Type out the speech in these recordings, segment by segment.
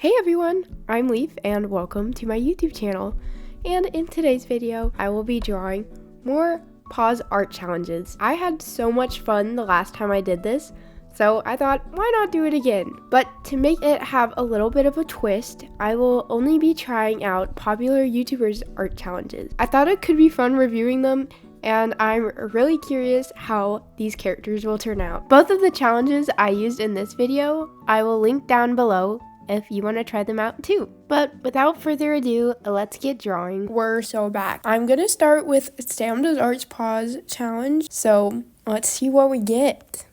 Hey everyone, I'm Leaf and welcome to my YouTube channel. And in today's video, I will be drawing more pause art challenges. I had so much fun the last time I did this, so I thought, why not do it again? But to make it have a little bit of a twist, I will only be trying out popular YouTubers' art challenges. I thought it could be fun reviewing them, and I'm really curious how these characters will turn out. Both of the challenges I used in this video, I will link down below if you want to try them out too. But without further ado, let's get drawing. We're so back. I'm gonna start with Sam Does Art's Pause challenge, so let's see what we get.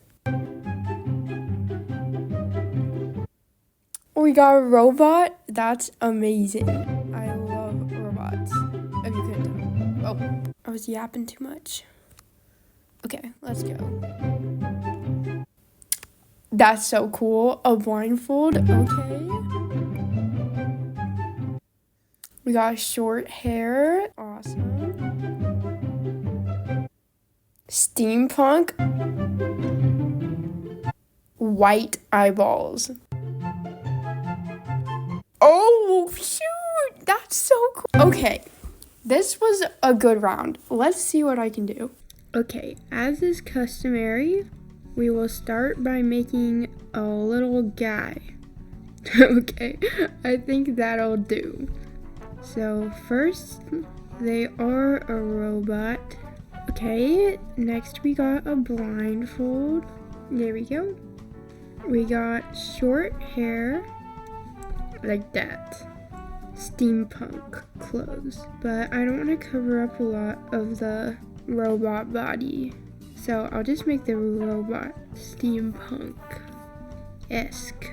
We got a robot. That's amazing. I love robots. If you couldn't tell. Oh, I was yapping too much. Okay, let's go. That's so cool. A blindfold. Okay. We got short hair. Awesome. Steampunk. White eyeballs. Oh, shoot. That's so cool. Okay. This was a good round. Let's see what I can do. Okay, as is customary, we will start by making a little guy. Okay, I think that'll do. So first, they are a robot. Okay, next we got a blindfold. There we go. We got short hair, like that. Steampunk clothes. But I don't want to cover up a lot of the robot body. So I'll just make the robot steampunk-esque.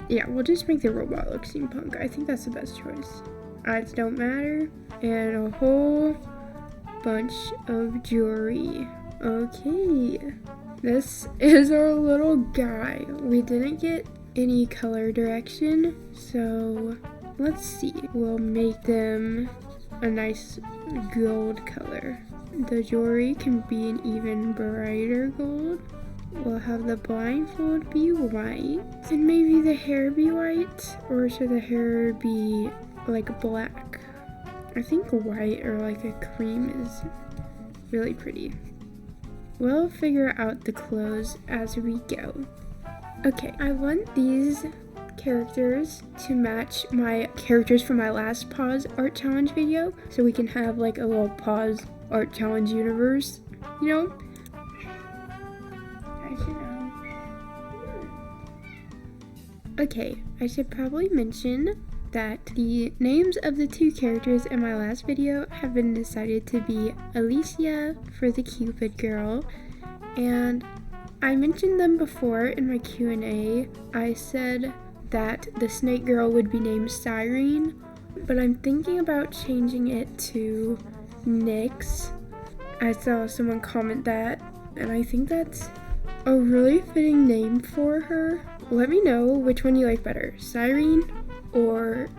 Yeah, we'll just make the robot look steampunk. I think that's the best choice. Eyes don't matter. And a whole bunch of jewelry. Okay. This is our little guy. We didn't get any color direction, so let's see. We'll make them a nice gold color. The jewelry can be an even brighter gold. We'll have the blindfold be white. And maybe the hair be white? Or should the hair be like black? I think white or like a cream is really pretty. We'll figure out the clothes as we go. Okay, I want these characters to match my characters from my last pause art challenge video, so we can have like a little pause art challenge universe, you know? I should know. Okay, I should probably mention that the names of the two characters in my last video have been decided to be Alicia for the Cupid girl, and I mentioned them before in my Q&A. I said that the snake girl would be named Cyrene, but I'm thinking about changing it to Nyx. I saw someone comment that, and I think that's a really fitting name for her. Let me know which one you like better, Cyrene or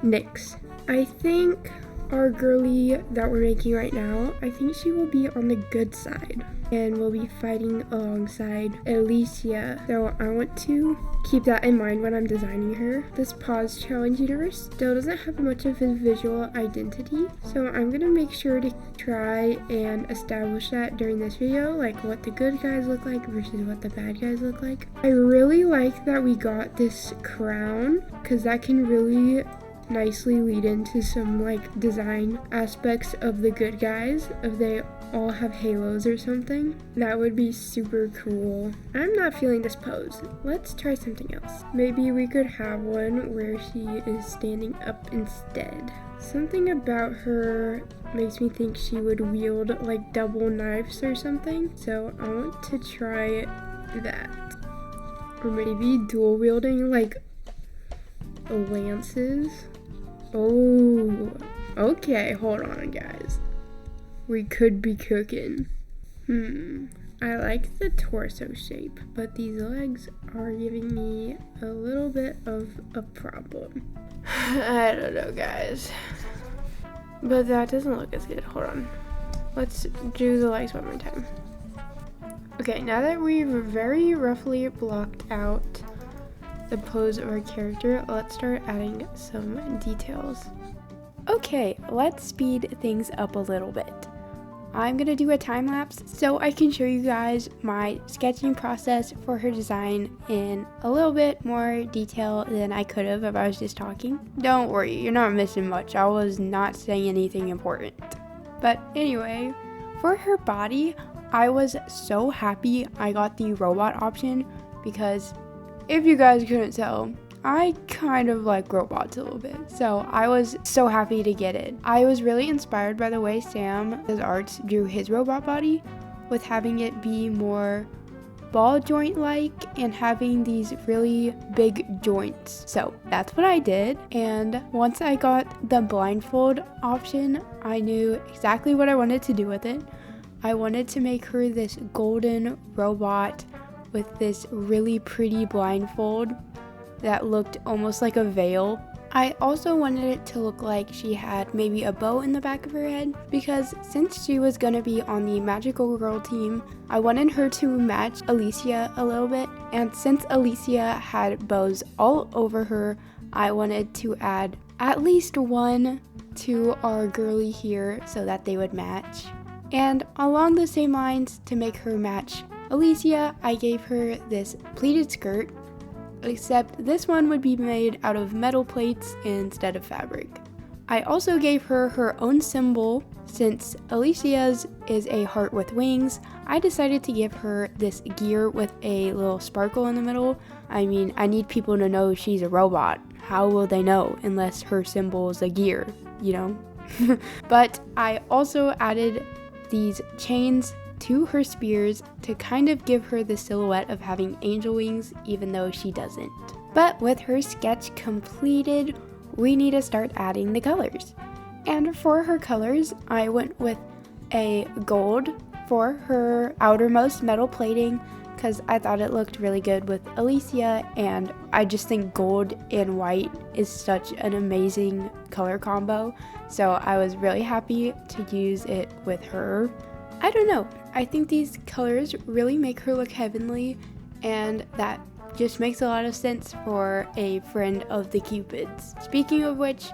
Nyx. I think our girly that we're making right now, I think she will be on the good side and will be fighting alongside Alicia. So I want to keep that in mind when I'm designing her. This pause challenge universe still doesn't have much of a visual identity, so I'm gonna make sure to try and establish that during this video, like what the good guys look like versus what the bad guys look like. I really like that we got this crown, because that can really nicely lead into some like design aspects of the good guys if they all have halos or something. That would be super cool. I'm not feeling this pose. Let's try something else. Maybe we could have one where she is standing up instead. Something about her makes me think she would wield like double knives or something, so I want to try that. Or maybe dual wielding like lances. Oh, okay, hold on guys. We could be cooking. I like the torso shape, but these legs are giving me a little bit of a problem. I don't know guys, but that doesn't look as good. Hold on. Let's do the legs one more time. Okay, now that we've very roughly blocked out the pose of our character, let's start adding some details. Okay, let's speed things up a little bit. I'm gonna do a time lapse so I can show you guys my sketching process for her design in a little bit more detail than I could have if I was just talking. Don't worry, you're not missing much. I was not saying anything important. But anyway, for her body, I was so happy I got the robot option because if you guys couldn't tell, I kind of like robots a little bit, so I was so happy to get it. I was really inspired by the way Sam, his arts, drew his robot body, with having it be more ball joint like and having these really big joints. So that's what I did, and once I got the blindfold option, I knew exactly what I wanted to do with it. I wanted to make her this golden robot with this really pretty blindfold that looked almost like a veil. I also wanted it to look like she had maybe a bow in the back of her head, because since she was gonna be on the magical girl team, I wanted her to match Alicia a little bit, and since Alicia had bows all over her, I wanted to add at least one to our girly here so that they would match. And along the same lines, to make her match Alicia, I gave her this pleated skirt, except this one would be made out of metal plates instead of fabric. I also gave her her own symbol. Since Alicia's is a heart with wings, I decided to give her this gear with a little sparkle in the middle. I mean, I need people to know she's a robot. How will they know unless her symbol is a gear, you know? But I also added these chains to her spears to kind of give her the silhouette of having angel wings, even though she doesn't. But with her sketch completed, we need to start adding the colors. And for her colors, I went with a gold for her outermost metal plating because I thought it looked really good with Alicia, and I just think gold and white is such an amazing color combo, so I was really happy to use it with her. I don't know, I think these colors really make her look heavenly, and that just makes a lot of sense for a friend of the Cupids. Speaking of which,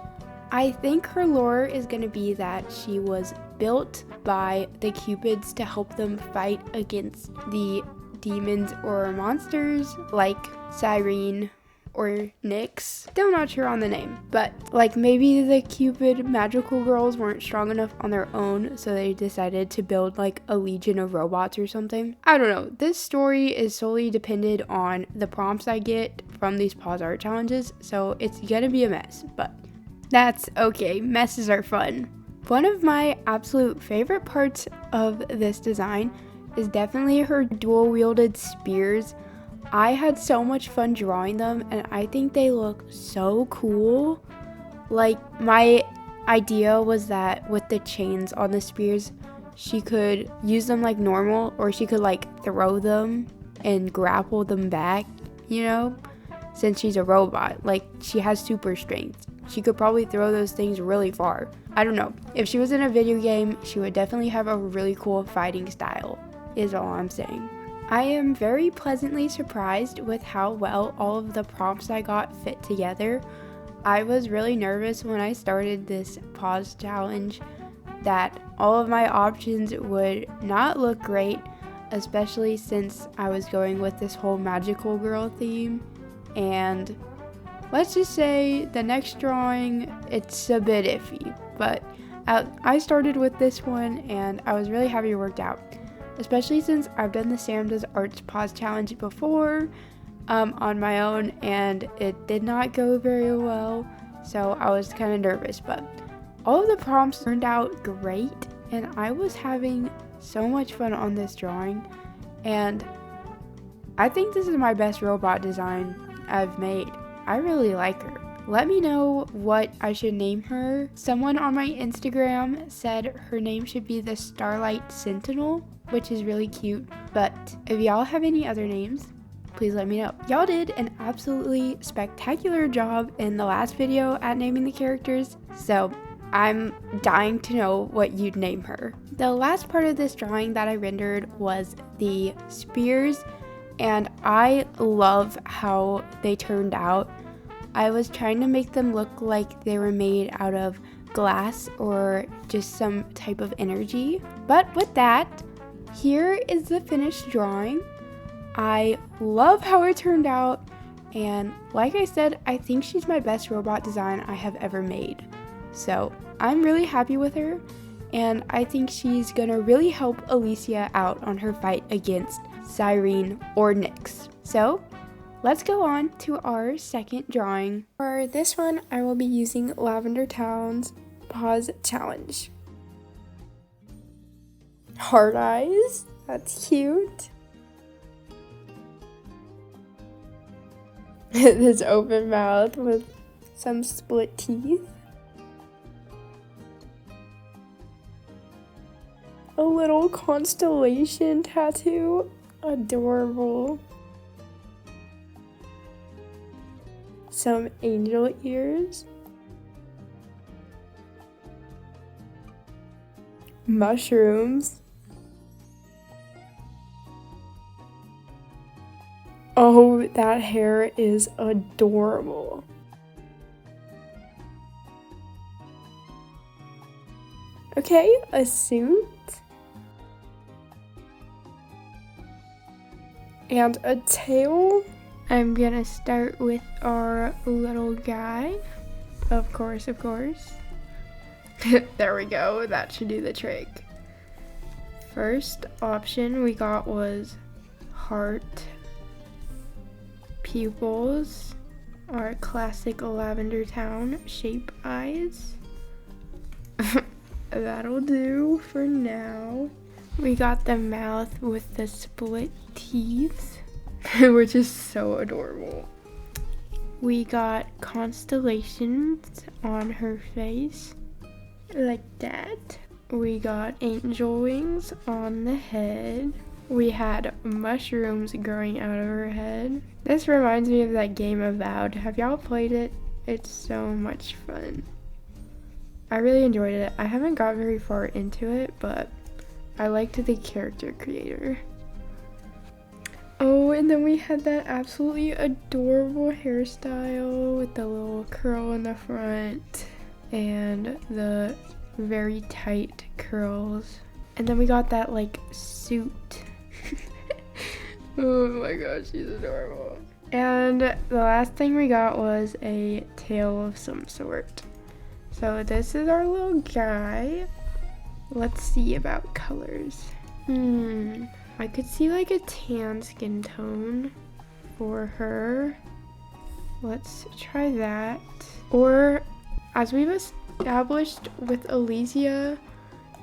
I think her lore is going to be that she was built by the Cupids to help them fight against the demons or monsters like Cyrene or Nyx. Still not sure on the name, but like maybe the Cupid magical girls weren't strong enough on their own, so they decided to build like a legion of robots or something. I don't know. This story is solely dependent on the prompts I get from these pause art challenges, so it's gonna be a mess, but that's okay. Messes are fun. One of my absolute favorite parts of this design is definitely her dual-wielded spears. I had so much fun drawing them, and I think they look so cool. Like, my idea was that with the chains on the spears, she could use them like normal, or she could like throw them and grapple them back, you know? Since she's a robot, like she has super strength. She could probably throw those things really far. I don't know. If she was in a video game, she would definitely have a really cool fighting style, is all I'm saying. I am very pleasantly surprised with how well all of the prompts I got fit together. I was really nervous when I started this pause challenge that all of my options would not look great, especially since I was going with this whole magical girl theme. And let's just say the next drawing, it's a bit iffy, but I started with this one and I was really happy it worked out. Especially since I've done the Sam Does Arts Pause Challenge before on my own, and it did not go very well, so I was kind of nervous, but all of the prompts turned out great, and I was having so much fun on this drawing, and I think this is my best robot design I've made. I really like her. Let me know what I should name her. Someone on my Instagram said her name should be the Starlight Sentinel, which is really cute. But if y'all have any other names, please let me know. Y'all did an absolutely spectacular job in the last video at naming the characters, so I'm dying to know what you'd name her. The last part of this drawing that I rendered was the spears, and I love how they turned out. I was trying to make them look like they were made out of glass or just some type of energy. But with that, here is the finished drawing. I love how it turned out, and like I said, I think she's my best robot design I have ever made. So I'm really happy with her, and I think she's gonna really help Alicia out on her fight against Cyrene or Nyx. So let's go on to our second drawing. For this one, I will be using Lavender Town's Pause Challenge. Heart eyes, that's cute. This open mouth with some split teeth. A little constellation tattoo, adorable. Some angel ears. Mushrooms. Oh, that hair is adorable. Okay, a suit. And a tail. I'm gonna start with our little guy. Of course. There we go, that should do the trick. First option we got was heart, pupils, our classic Lavender Town shape eyes. That'll do for now. We got the mouth with the split teeth, which is so adorable. We got constellations on her face, like that. We got angel wings on the head. We had mushrooms growing out of her head. This reminds me of that game Avowed. Have y'all played it? It's so much fun. I really enjoyed it. I haven't got very far into it, but I liked the character creator. Oh, and then we had that absolutely adorable hairstyle with the little curl in the front and the very tight curls. And then we got that like suit. Oh my gosh, she's adorable. And the last thing we got was a tail of some sort. So this is our little guy. Let's see about colors. I could see like a tan skin tone for her. Let's try that. Or, as we've established with Alicia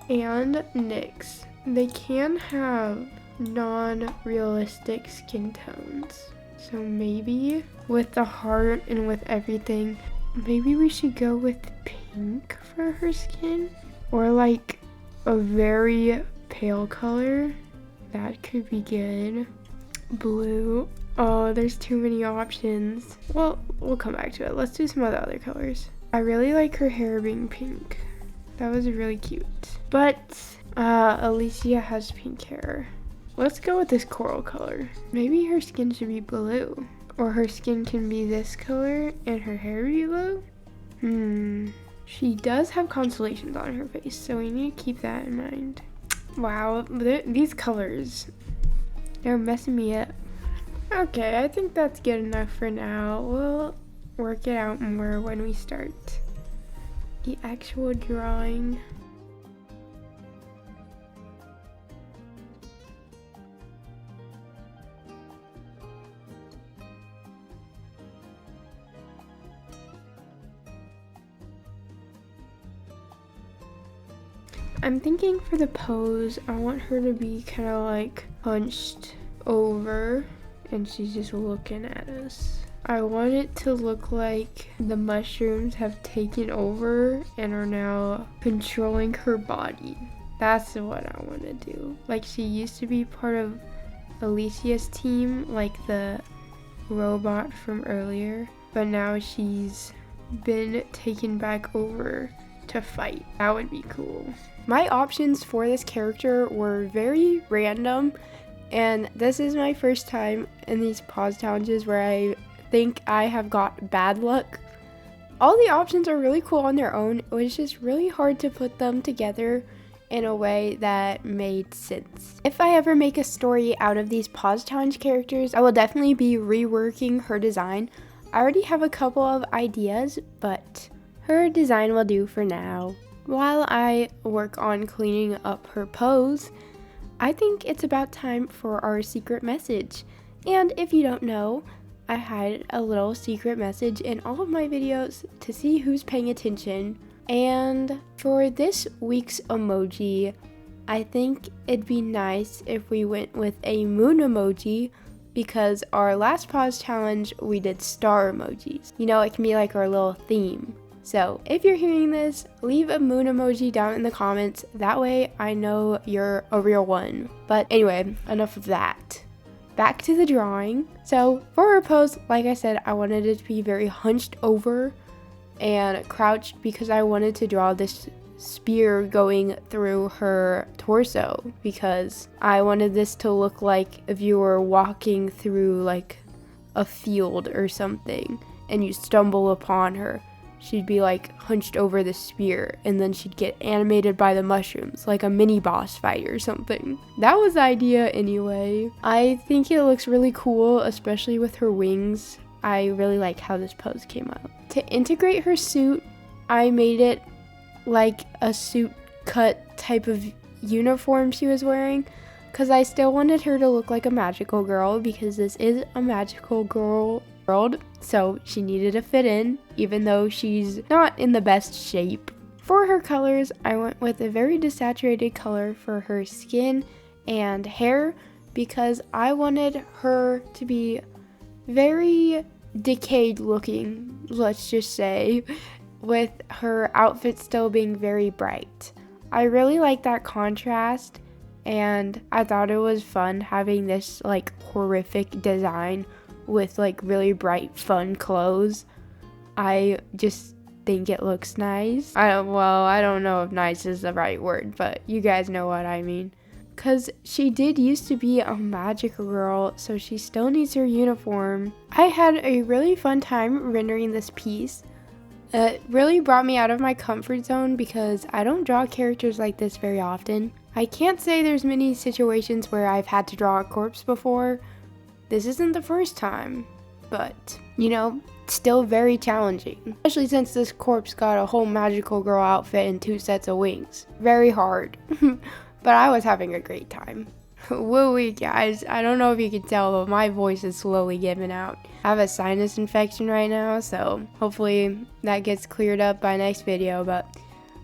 and Nyx, they can have non-realistic skin tones. So maybe with the heart and with everything, maybe we should go with pink for her skin, or like a very pale color. That could be good. Blue. Oh, there's too many options. Well, we'll come back to it. Let's do some of the other colors. I really like her hair being pink. That was really cute. But Alicia has pink hair. Let's go with this coral color. Maybe her skin should be blue. Or her skin can be this color and her hair be blue. She does have constellations on her face, so we need to keep that in mind. Wow, these colors, they're messing me up. Okay, I think that's good enough for now. We'll work it out more when we start the actual drawing. I'm thinking for the pose, I want her to be kind of like hunched over and she's just looking at us. I want it to look like the mushrooms have taken over and are now controlling her body. That's what I want to do. Like she used to be part of Alicia's team, like the robot from earlier, but now she's been taken back over to fight. That would be cool. My options for this character were very random. And this is my first time in these pause challenges where I think I have got bad luck. All the options are really cool on their own. It was just really hard to put them together in a way that made sense. If I ever make a story out of these pause challenge characters, I will definitely be reworking her design. I already have a couple of ideas, but her design will do for now. While I work on cleaning up her pose, I think it's about time for our secret message. And if you don't know, I hide a little secret message in all of my videos to see who's paying attention. And for this week's emoji, I think it'd be nice if we went with a moon emoji, because our last pause challenge we did star emojis. You know, it can be like our little theme. So if you're hearing this, leave a moon emoji down in the comments. That way I know you're a real one. But anyway, enough of that. Back to the drawing. So for her pose, like I said, I wanted it to be very hunched over and crouched because I wanted to draw this spear going through her torso, because I wanted this to look like if you were walking through like a field or something and you stumble upon her. She'd be like hunched over the spear and then she'd get animated by the mushrooms like a mini boss fight or something. That was the idea anyway. I think it looks really cool, especially with her wings. I really like how this pose came out. To integrate her suit, I made it like a suit cut type of uniform she was wearing, because I still wanted her to look like a magical girl, because this is a magical girl world, so she needed to fit in, even though she's not in the best shape. For her colors, I went with a very desaturated color for her skin and hair, because I wanted her to be very decayed looking, let's just say, with her outfit still being very bright. I really like that contrast, and I thought it was fun having this like horrific design with like really bright fun clothes. I just think it looks nice. I don't know if nice is the right word, but you guys know what I mean. Cause she did used to be a magical girl, so she still needs her uniform. I had a really fun time rendering this piece. It really brought me out of my comfort zone because I don't draw characters like this very often. I can't say there's many situations where I've had to draw a corpse before. This isn't the first time, but you know, still very challenging. Especially since this corpse got a whole magical girl outfit and 2 sets of wings. Very hard. But I was having a great time. Woo-wee, guys. I don't know if you can tell, but my voice is slowly giving out. I have a sinus infection right now, so hopefully that gets cleared up by next video. But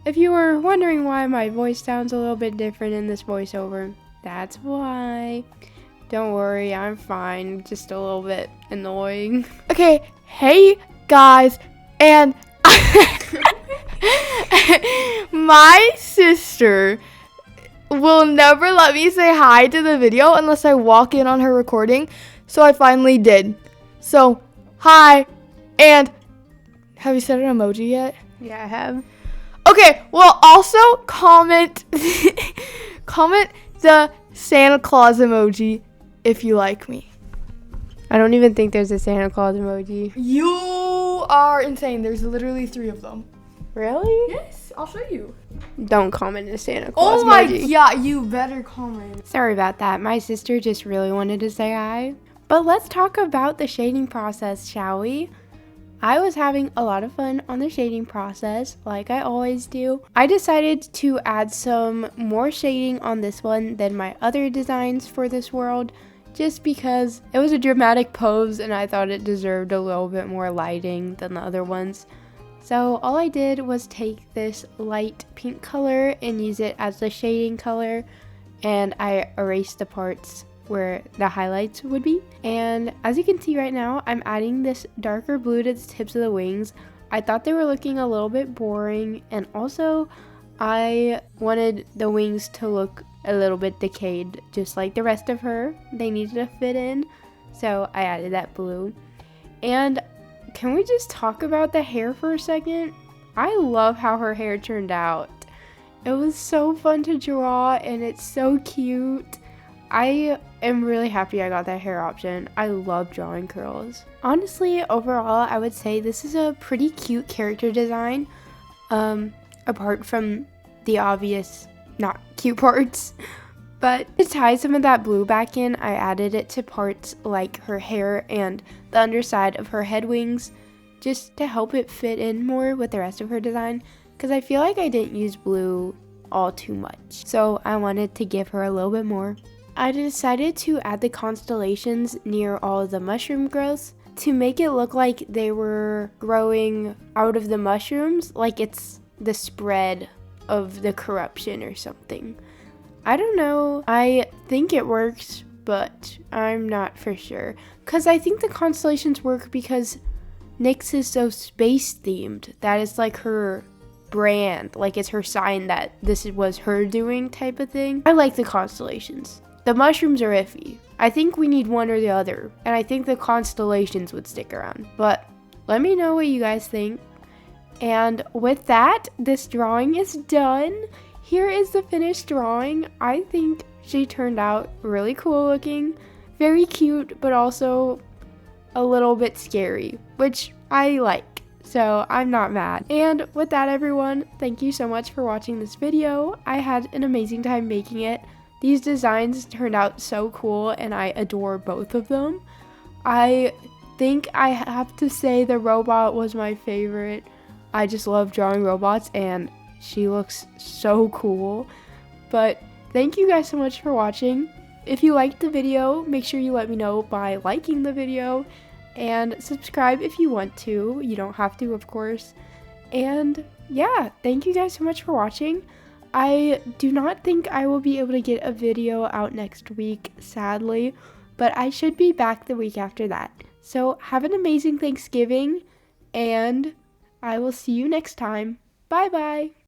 if you were wondering why my voice sounds a little bit different in this voiceover, that's why. Don't worry, I'm fine. Just a little bit annoying. Okay, hey guys, and my sister will never let me say hi to the video unless I walk in on her recording. So I finally did. So, hi. And have you said an emoji yet? Yeah, I have. Okay, well, also comment comment the Santa Claus emoji if you like me. I don't even think there's a Santa Claus emoji. You are insane. There's literally 3 of them. Really? Yes, I'll show you. Don't comment a Santa Claus Oh my, emoji. yeah, you better comment. Sorry about that. My sister just really wanted to say hi. But let's talk about the shading process, shall we? I was having a lot of fun on the shading process, like I always do. I decided to add some more shading on this one than my other designs for this world, just because it was a dramatic pose and I thought it deserved a little bit more lighting than the other ones. So all I did was take this light pink color and use it as the shading color, and I erased the parts where the highlights would be. And as you can see right now, I'm adding this darker blue to the tips of the wings. I thought they were looking a little bit boring, and also I wanted the wings to look a little bit decayed, just like the rest of her. They needed to fit in, so I added that blue. And can we just talk about the hair for a second? I love how her hair turned out. It was so fun to draw and it's so cute. I am really happy I got that hair option. I love drawing curls. Honestly, overall, I would say this is a pretty cute character design. Apart from the obvious not cute parts. But to tie some of that blue back in, I added it to parts like her hair and the underside of her head wings, just to help it fit in more with the rest of her design, because I feel like I didn't use blue all too much. So I wanted to give her a little bit more. I decided to add the constellations near all of the mushroom growths to make it look like they were growing out of the mushrooms, like it's the spread of the corruption or something. I don't know. I think it works, but I'm not for sure. Because I think the constellations work because NYX is so space themed. That is like her brand. Like it's her sign that this was her doing type of thing. I like the constellations. The mushrooms are iffy. I think we need one or the other. And I think the constellations would stick around. But let me know what you guys think. And with that, this drawing is done. Here is the finished drawing. I think she turned out really cool looking, very cute, but also a little bit scary, which I like, so I'm not mad. And with that, everyone, thank you so much for watching this video. I had an amazing time making it. These designs turned out so cool, and I adore both of them. I think I have to say the robot was my favorite. I just love drawing robots, and she looks so cool. But thank you guys so much for watching. If you liked the video, make sure you let me know by liking the video, and subscribe if you want to. You don't have to, of course. And yeah, thank you guys so much for watching. I do not think I will be able to get a video out next week, sadly, but I should be back the week after that. So have an amazing Thanksgiving, and I will see you next time. Bye bye.